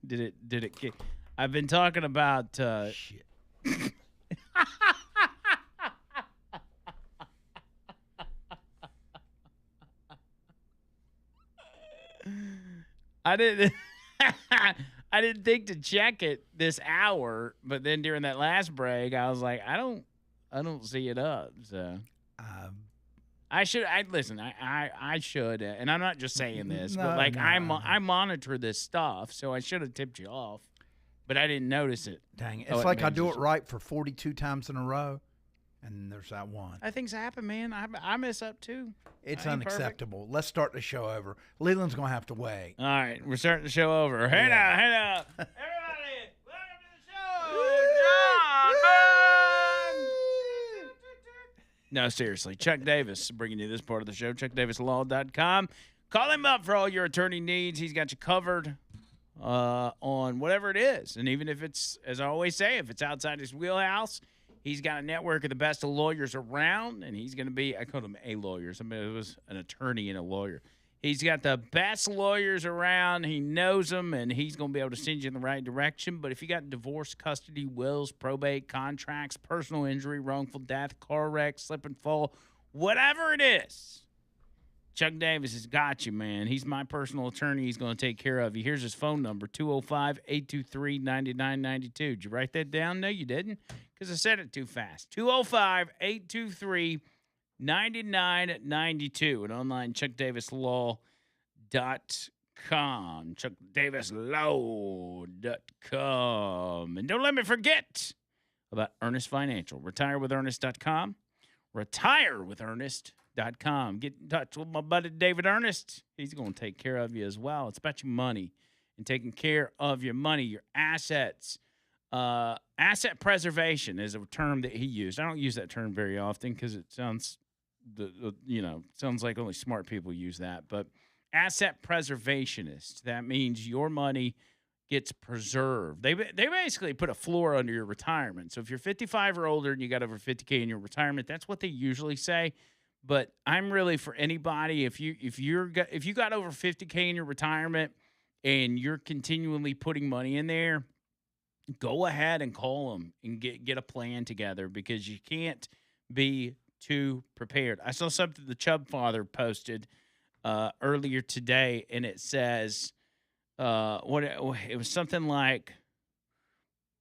Did it kick? I've been talking about Shit. I didn't I didn't think to check it this hour, but then during that last break, I was like, I don't see it up. So Um, I should. I listen. I should, and I'm not just saying this, but No, like no. I monitor this stuff, so I should have tipped you off, but I didn't notice it. Dang, Oh, it's like I makes do it right for 42 times in a row, and there's that one. Things happen, man. I mess up too. It's I ain't perfect. unacceptable. Let's start the show over. Leland's going to have to wait. All right, we're starting the show over. Hey Yeah. now, hey now, everybody, welcome to the show, John Byrne. No, seriously, Chuck Davis bringing you this part of the show. ChuckDavisLaw.com. Call him up for all your attorney needs. He's got you covered on whatever it is, and even if it's, as I always say, if it's outside his wheelhouse. He's got a network of the best of lawyers around, and he's going to be, I called him a lawyer. Somebody who was an attorney and a lawyer. He's got the best lawyers around. He knows them, and he's going to be able to send you in the right direction. But if you got divorce, custody, wills, probate, contracts, personal injury, wrongful death, car wreck, slip and fall, whatever it is, Chuck Davis has got you, man. He's my personal attorney. He's going to take care of you. Here's his phone number, 205-823-9992. Did you write that down? No, you didn't, because I said it too fast. 205-823-9992 and online ChuckDavisLaw.com. ChuckDavisLaw.com. And don't let me forget about Ernest Financial. RetireWithErnest.com. RetireWithErnest.com. Get in touch with my buddy David Ernest. He's going to take care of you as well. It's about your money and taking care of your money, your assets. Asset preservation is a term that he used. I don't use that term very often because it sounds, sounds like only smart people use that. But asset preservationist, that means your money gets preserved. They basically put a floor under your retirement. So if you're 55 or older and you got over 50K in your retirement, that's what they usually say. But I'm really for anybody, if you got over 50K in your retirement and you're continually putting money in there, go ahead and call them and get a plan together, because you can't be too prepared. I saw something the Chubb father posted earlier today, and it says it was something like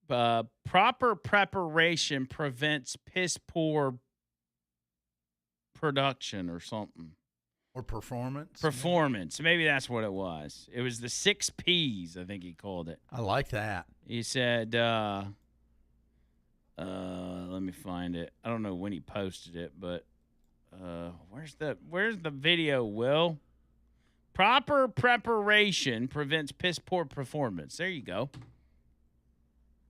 proper preparation prevents piss poor production or something. Or performance. Performance. Maybe that's what it was. It was the 6 Ps, I think he called it. I like that. He said, let me find it. I don't know when he posted it, but where's the video, Will? Proper preparation prevents piss poor performance. There you go.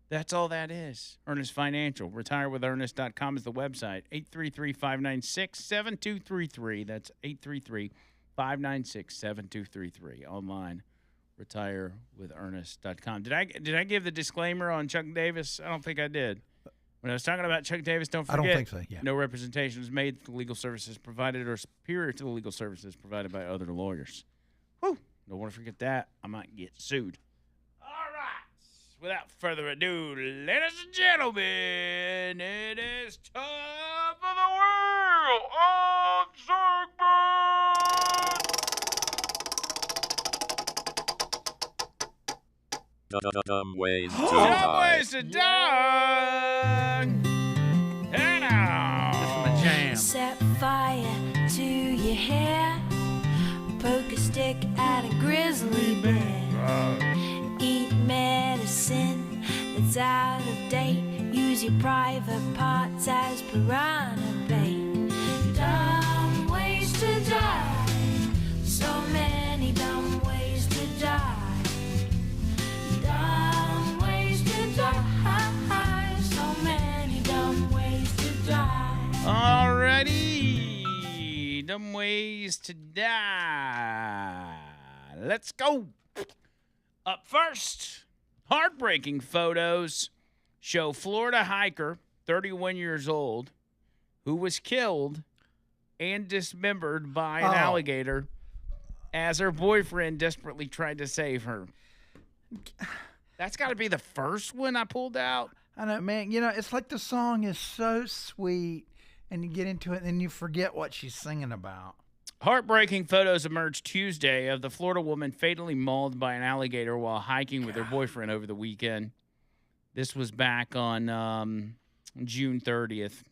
That's all that is. Ernest Financial. RetireWithErnest.com is the website. 833-596-7233. That's 833-596-7233. Online. RetireWithErnest.com. Did I give the disclaimer on Chuck Davis? I don't think I did. When I was talking about Chuck Davis, don't forget. I don't think so, yeah. No representation is made for the legal services provided or superior to the legal services provided by other lawyers. Whew. Don't want to forget that. I might get sued. Without further ado, ladies and gentlemen, it is time for the Wheel of Segment. Dumb ways to Dumb die. ways to die. Hey now. This is my jam. Set fire to your hair, poke a stick at a grizzly bear, eat medicine that's out of date, use your private parts as piranha bait. Dumb ways to die, so many dumb ways to die. Dumb ways to die, so many dumb ways to die. Alrighty. Dumb ways to die. Let's go. Up first, heartbreaking photos show Florida hiker, 31 years old, who was killed and dismembered by an alligator as her boyfriend desperately tried to save her. That's got to be the first one I pulled out. I know, man. You know, it's like the song is so sweet, and you get into it, and then you forget what she's singing about. Heartbreaking photos emerged Tuesday of the Florida woman fatally mauled by an alligator while hiking with her boyfriend over the weekend. This was back on June 30th.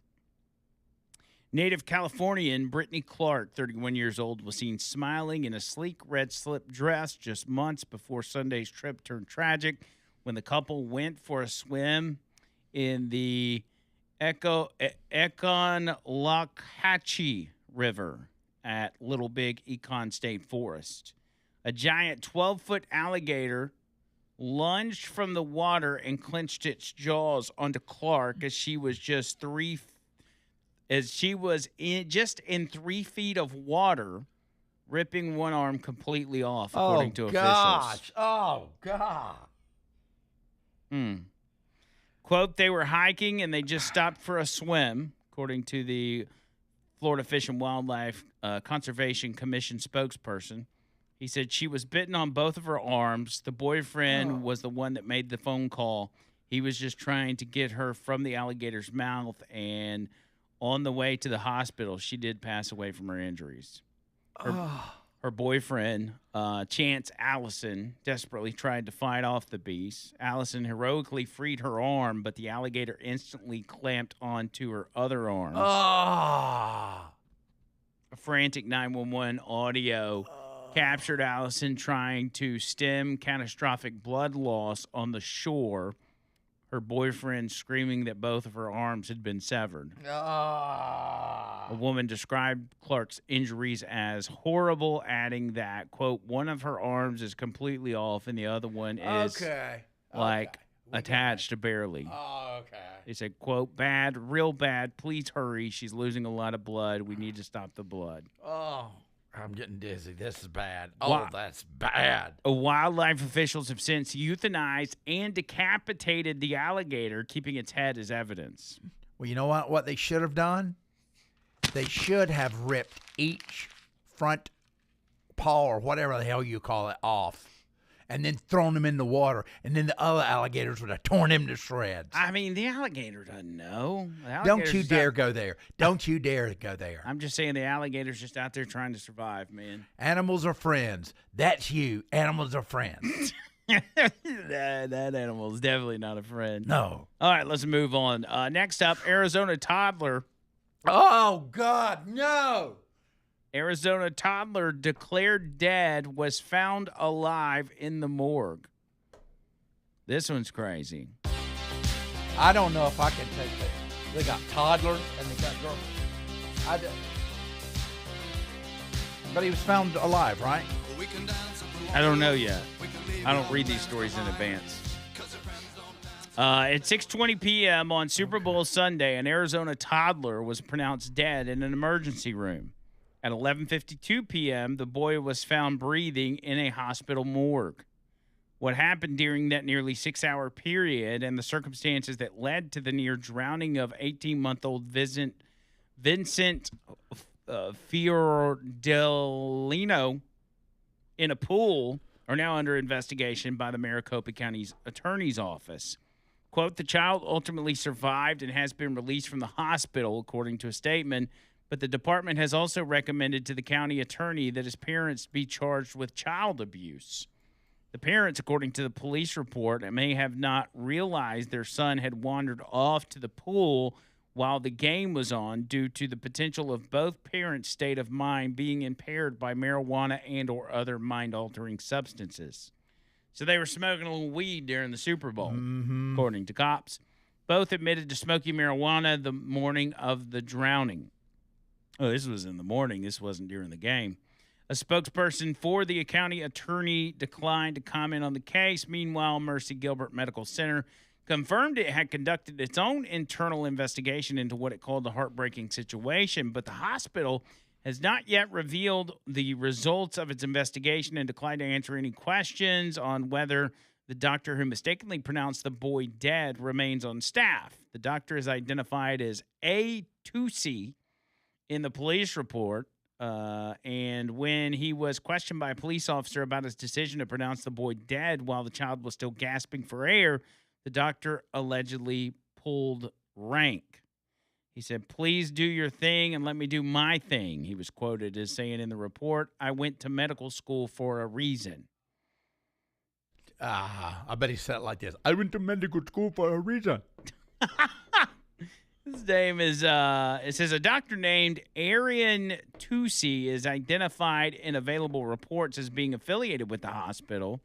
Native Californian Brittany Clark, 31 years old, was seen smiling in a sleek red slip dress just months before Sunday's trip turned tragic when the couple went for a swim in the Econlockhatchee River at Little Big Econ State Forest. A giant 12-foot alligator lunged from the water and clenched its jaws onto Clark as she was just in 3 feet of water, ripping one arm completely off, according to officials. Oh, God. Quote, they were hiking and they just stopped for a swim, according to the Florida Fish and Wildlife Conservation Commission spokesperson. He said she was bitten on both of her arms. The boyfriend was the one that made the phone call. He was just trying to get her from the alligator's mouth, and on the way to the hospital, she did pass away from her injuries. Her boyfriend, Chance Allison, desperately tried to fight off the beast. Allison heroically freed her arm, but the alligator instantly clamped onto her other arm. A frantic 911 audio captured Allison trying to stem catastrophic blood loss on the shore. Her boyfriend screaming that both of her arms had been severed. A woman described Clark's injuries as horrible, adding that, quote, one of her arms is completely off and the other one is attached barely. They said, quote, bad, real bad. Please hurry. She's losing a lot of blood. We need to stop the blood. I'm getting dizzy. This is bad. That's bad. Wildlife officials have since euthanized and decapitated the alligator, keeping its head as evidence. Well, you know what they should have done? They should have ripped each front paw or whatever the hell you call it off and then thrown them in the water, and then the other alligators would have torn him to shreds. I mean, the alligator doesn't know. Don't you dare go there. Don't you dare go there. I'm just saying the alligator's just out there trying to survive, man. Animals are friends. That's you. Animals are friends. that animal is definitely not a friend. No. All right, let's move on. Next up, Arizona toddler. Oh, God, no. Arizona toddler declared dead was found alive in the morgue. This one's crazy. I don't know if I can take that. They got toddlers and they got girls. But he was found alive, right? I don't know yet. I don't read these stories in advance. At 6:20 p.m. on Super Bowl Sunday, an Arizona toddler was pronounced dead in an emergency room. At 11:52 p.m., the boy was found breathing in a hospital morgue. What happened during that nearly 6-hour period and the circumstances that led to the near drowning of 18-month-old Vincent Fiordelino in a pool are now under investigation by the Maricopa County's Attorney's Office. Quote, the child ultimately survived and has been released from the hospital, according to a statement, but the department has also recommended to the county attorney that his parents be charged with child abuse. The parents, according to the police report, may have not realized their son had wandered off to the pool while the game was on due to the potential of both parents' state of mind being impaired by marijuana and or other mind-altering substances. So they were smoking a little weed during the Super Bowl, according to cops. Both admitted to smoking marijuana the morning of the drowning. Oh, this was in the morning. This wasn't during the game. A spokesperson for the county attorney declined to comment on the case. Meanwhile, Mercy Gilbert Medical Center confirmed it had conducted its own internal investigation into what it called a heartbreaking situation, but the hospital has not yet revealed the results of its investigation and declined to answer any questions on whether the doctor who mistakenly pronounced the boy dead remains on staff. The doctor is identified as A2C in the police report. And when he was questioned by a police officer about his decision to pronounce the boy dead while the child was still gasping for air, the doctor allegedly pulled rank. He said, "Please do your thing and let me do my thing," he was quoted as saying in the report. "I went to medical school for a reason." I bet he said it like this. I went to medical school for a reason. His name is, it says a doctor named Arian Tusi is identified in available reports as being affiliated with the hospital.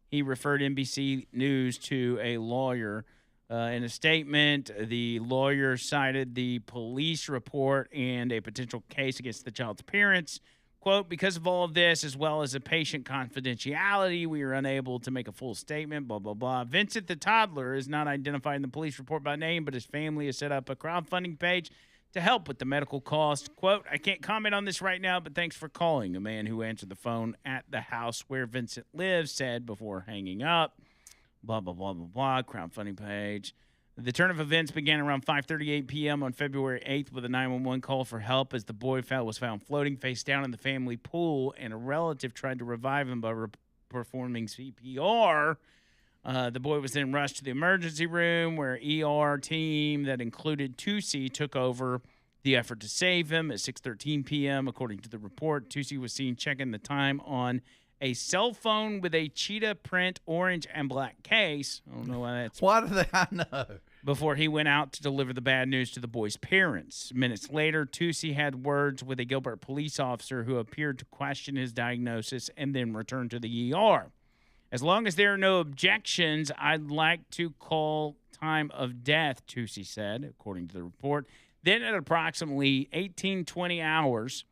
He referred NBC News to a lawyer. In a statement, the lawyer cited the police report and a potential case against the child's parents. Quote, "Because of all of this, as well as the patient confidentiality, we are unable to make a full statement, blah, blah, blah. Vincent, the toddler, is not identified in the police report by name, but his family has set up a crowdfunding page to help with the medical costs. Quote, I can't comment on this right now, but thanks for calling," a man who answered the phone at the house where Vincent lives said before hanging up. Blah, blah, blah, blah, blah, crowdfunding page. The turn of events began around 5:38 p.m. on February 8th with a 911 call for help as the boy was found floating face down in the family pool, and a relative tried to revive him by performing CPR. The boy was then rushed to the emergency room where ER team that included Tusi took over the effort to save him. At 6:13 p.m., according to the report, Tusi was seen checking the time on a cell phone with a cheetah print orange and black case. I don't know why that's... Why do they know? Before he went out to deliver the bad news to the boy's parents. Minutes later, Tusi had words with a Gilbert police officer who appeared to question his diagnosis and then returned to the ER. "As long as there are no objections, I'd like to call time of death," Tusi said, according to the report. Then at approximately 18:20 hours,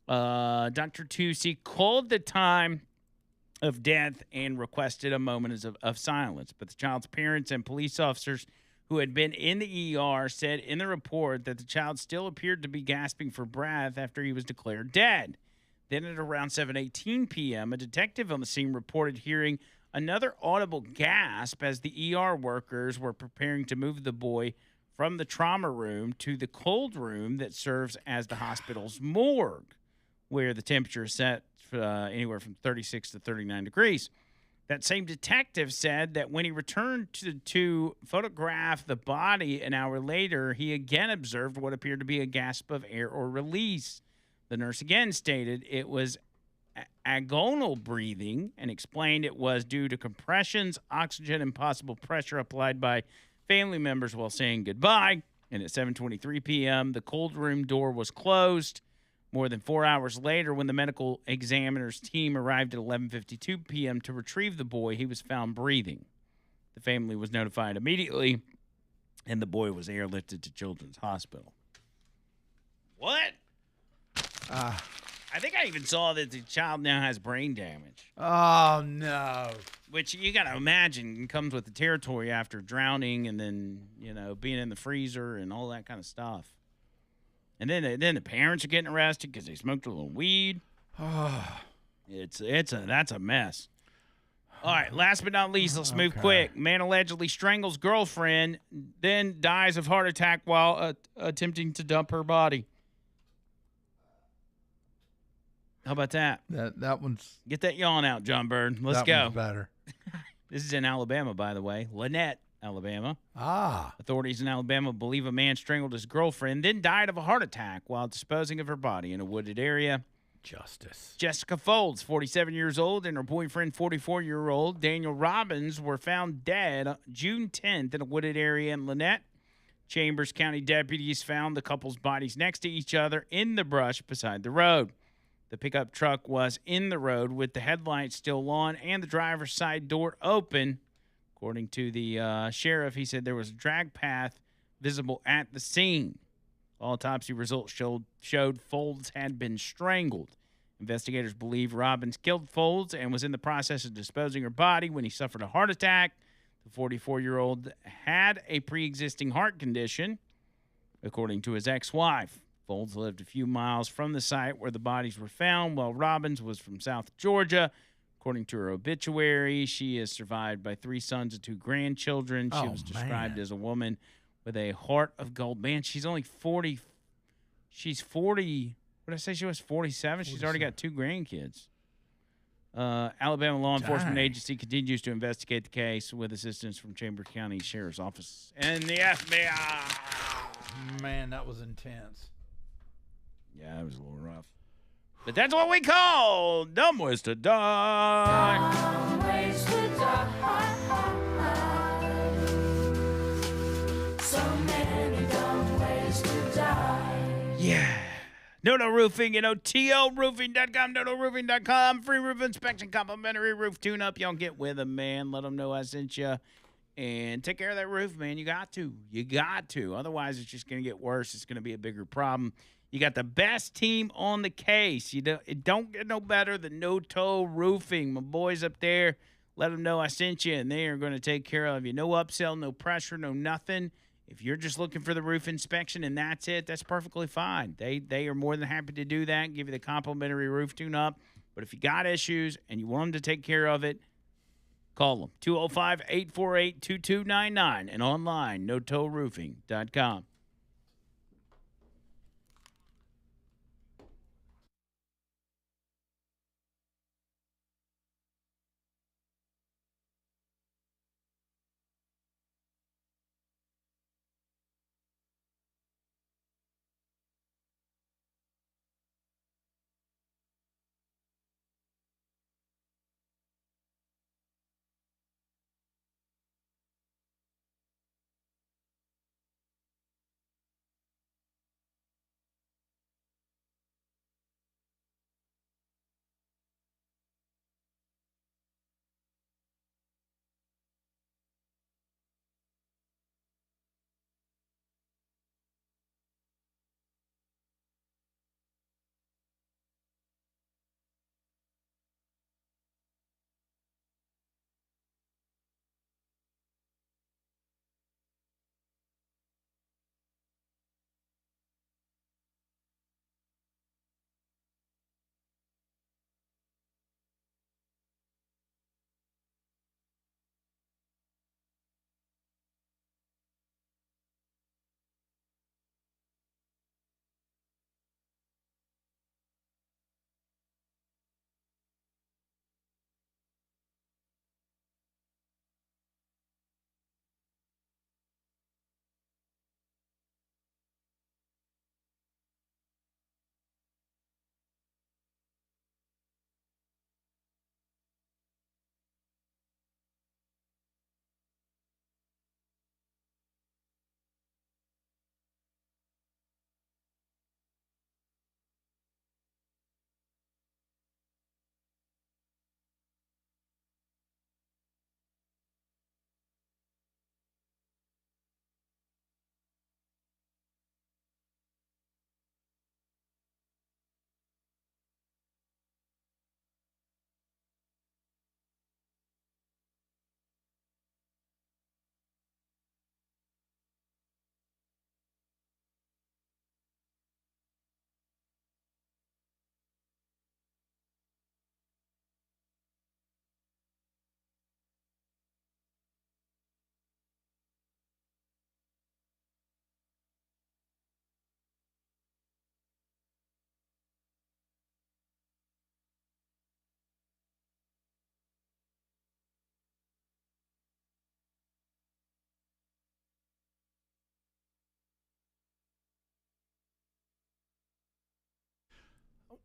Dr. Tusi called the time of death and requested a moment of silence. But the child's parents and police officers who had been in the ER said in the report that the child still appeared to be gasping for breath after he was declared dead. Then at around 7:18 p.m., a detective on the scene reported hearing another audible gasp as the ER workers were preparing to move the boy from the trauma room to the cold room that serves as the hospital's morgue, where the temperature is set anywhere from 36 to 39 degrees. That same detective said that when he returned to photograph the body an hour later, he again observed what appeared to be a gasp of air or release. The nurse again stated it was agonal breathing and explained it was due to compressions, oxygen, and possible pressure applied by family members while saying goodbye. And at 7:23 p.m., the cold room door was closed. More than 4 hours later, when the medical examiner's team arrived at 11:52 p.m. to retrieve the boy, he was found breathing. The family was notified immediately, and the boy was airlifted to Children's Hospital. What? I think I even saw that the child now has brain damage. Oh, no. Which you got to imagine comes with the territory after drowning and then, being in the freezer and all that kind of stuff. And then the parents are getting arrested because they smoked a little weed. That's a mess. All right, last but not least, let's move quick. Man allegedly strangles girlfriend, then dies of heart attack while attempting to dump her body. How about that? That one's... Get that yawn out, John Bird. Let's go. One's better. This is in Alabama, by the way. Lynette, Alabama. Authorities in Alabama believe a man strangled his girlfriend, then died of a heart attack while disposing of her body in a wooded area. Justice. Jessica Folds, 47 years old, and her boyfriend, 44-year-old Daniel Robbins, were found dead June 10th in a wooded area in Lynette. Chambers County deputies found the couple's bodies next to each other in the brush beside the road. The pickup truck was in the road with the headlights still on and the driver's side door open. According to the sheriff, he said there was a drag path visible at the scene. Autopsy results showed Folds had been strangled. Investigators believe Robbins killed Folds and was in the process of disposing her body when he suffered a heart attack. The 44-year-old had a pre-existing heart condition, according to his ex-wife. Folds lived a few miles from the site where the bodies were found, while Robbins was from South Georgia. According to her obituary, she is survived by 3 sons and 2 grandchildren. She was described as a woman with a heart of gold. Man, she's only 40. She's 40. What did I say? She was 47. She's already got 2 grandkids. Alabama Law Enforcement Dang. Agency continues to investigate the case with assistance from Chambers County Sheriff's Office and the FBI. Man, that was intense. Yeah, it was a little rough. But that's what we call dumb ways to die. Ways to die. So many dumb ways to die. Yeah. No Roofing, TLRoofing.com, NoNoRoofing.com. Free roof inspection, complimentary roof tune-up. Y'all get with them, man. Let them know I sent you. And take care of that roof, man. You got to. You got to. Otherwise, it's just going to get worse. It's going to be a bigger problem. You got the best team on the case. It don't get no better than No Toe Roofing. My boys up there, let them know I sent you, and they are going to take care of you. No upsell, no pressure, no nothing. If you're just looking for the roof inspection and that's it, that's perfectly fine. They are more than happy to do that, give you the complimentary roof tune-up. But if you got issues and you want them to take care of it, call them, 205-848-2299, and online, notoeroofing.com.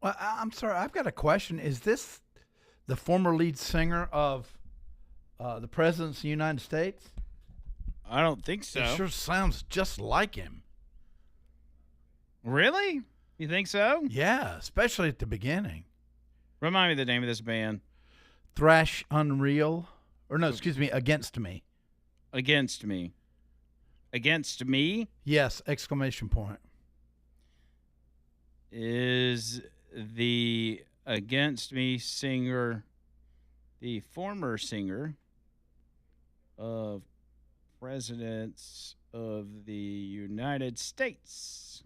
Well, I'm sorry. I've got a question. Is this the former lead singer of the Presidents of the United States? I don't think so. It sure sounds just like him. Really? You think so? Yeah, especially at the beginning. Remind me the name of this band. Thrash Unreal. Or no, excuse me, Against Me. Against Me. Against Me? Yes, exclamation point. Is the Against Me singer the former singer of Presidents of the United States?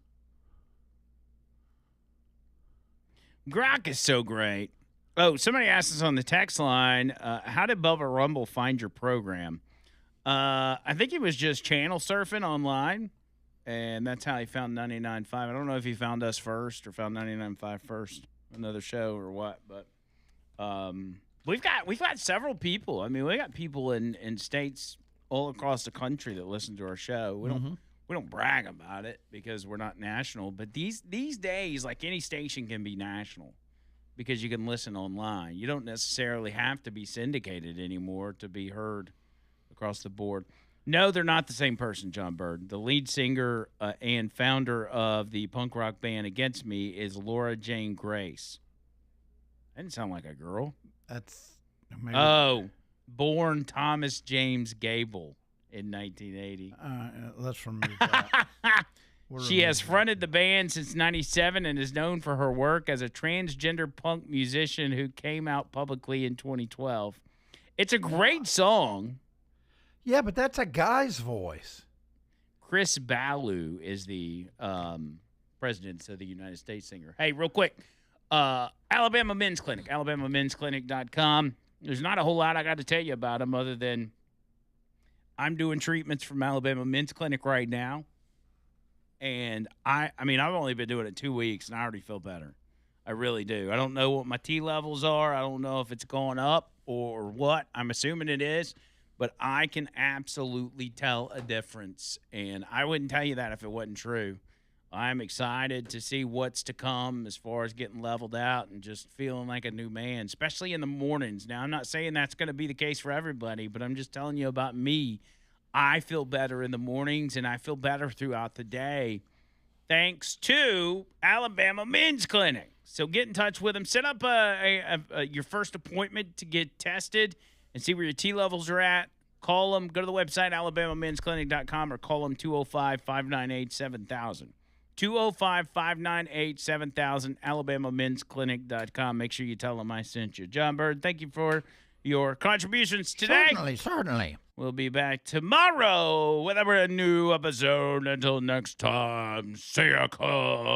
Grok is so great. Oh, somebody asked us on the text line, how did Bubba Rumble find your program? I think he was just channel surfing online, and that's how he found 99.5. I don't know if he found us first or found 99.5 first, another show or what, but we've got several people. I mean, we got people in states all across the country that listen to our show. We don't brag about it because we're not national, but these days, like, any station can be national because you can listen online. You don't necessarily have to be syndicated anymore to be heard across the board. No, they're not the same person, John Bird. The lead singer and founder of the punk rock band Against Me is Laura Jane Grace. That didn't sound like a girl. That's maybe, born Thomas James Gable in 1980. let's remove that. She has fronted the band since 97 and is known for her work as a transgender punk musician who came out publicly in 2012. It's a great song. Yeah, but that's a guy's voice. Chris Ballou is the president of the United States singer. Hey, real quick, Alabama Men's Clinic, alabamamensclinic.com. There's not a whole lot I got to tell you about them other than I'm doing treatments from Alabama Men's Clinic right now. And I mean, I've only been doing it 2 weeks, and I already feel better. I really do. I don't know what my T levels are. I don't know if it's going up or what. I'm assuming it is. But I can absolutely tell a difference, and I wouldn't tell you that if it wasn't true. I'm excited to see what's to come as far as getting leveled out and just feeling like a new man, especially in the mornings. Now, I'm not saying that's going to be the case for everybody, but I'm just telling you about me. I feel better in the mornings, and I feel better throughout the day thanks to Alabama Men's Clinic. So get in touch with them. Set up your first appointment to get tested and see where your T levels are at. Call them. Go to the website, alabamamensclinic.com, or call them 205-598-7000. 205-598-7000, alabamamensclinic.com. Make sure you tell them I sent you. John Bird, thank you for your contributions today. Certainly. We'll be back tomorrow with a brand new episode. Until next time, see ya, cuz.